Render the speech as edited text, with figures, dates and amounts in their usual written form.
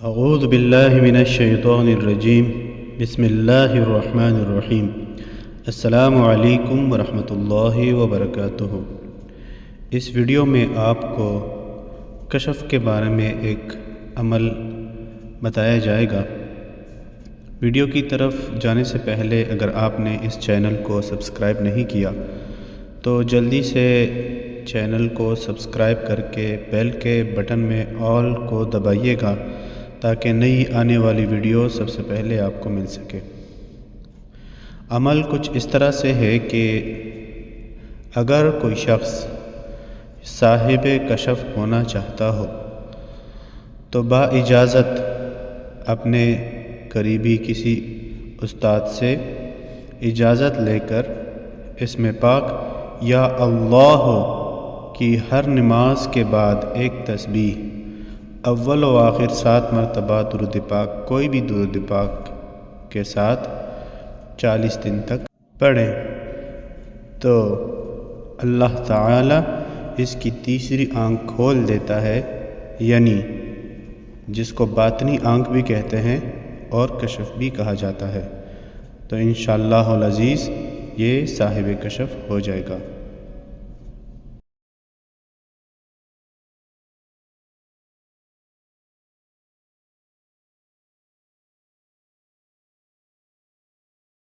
اعوذ باللہ من الشیطان الرجیم بسم اللہ الرحمن الرحیم السلام علیکم ورحمۃ اللہ وبرکاتہ۔ اس ویڈیو میں آپ کو کشف کے بارے میں ایک عمل بتایا جائے گا۔ ویڈیو کی طرف جانے سے پہلے اگر آپ نے اس چینل کو سبسکرائب نہیں کیا تو جلدی سے چینل کو سبسکرائب کر کے بیل کے بٹن میں آل کو دبائیے گا تاکہ نئی آنے والی ویڈیو سب سے پہلے آپ کو مل سکے۔ عمل کچھ اس طرح سے ہے کہ اگر کوئی شخص صاحب کشف ہونا چاہتا ہو تو با اجازت اپنے قریبی کسی استاد سے اجازت لے کر اسم پاک یا اللہ کی ہر نماز کے بعد ایک تسبیح اول و آخر 7 مرتبہ درود پاک کوئی بھی درود پاک کے ساتھ 40 دن تک پڑھیں تو اللہ تعالی اس کی تیسری آنکھ کھول دیتا ہے، یعنی جس کو باطنی آنکھ بھی کہتے ہیں اور کشف بھی کہا جاتا ہے۔ تو انشاءاللہ العزیز یہ صاحب کشف ہو جائے گا۔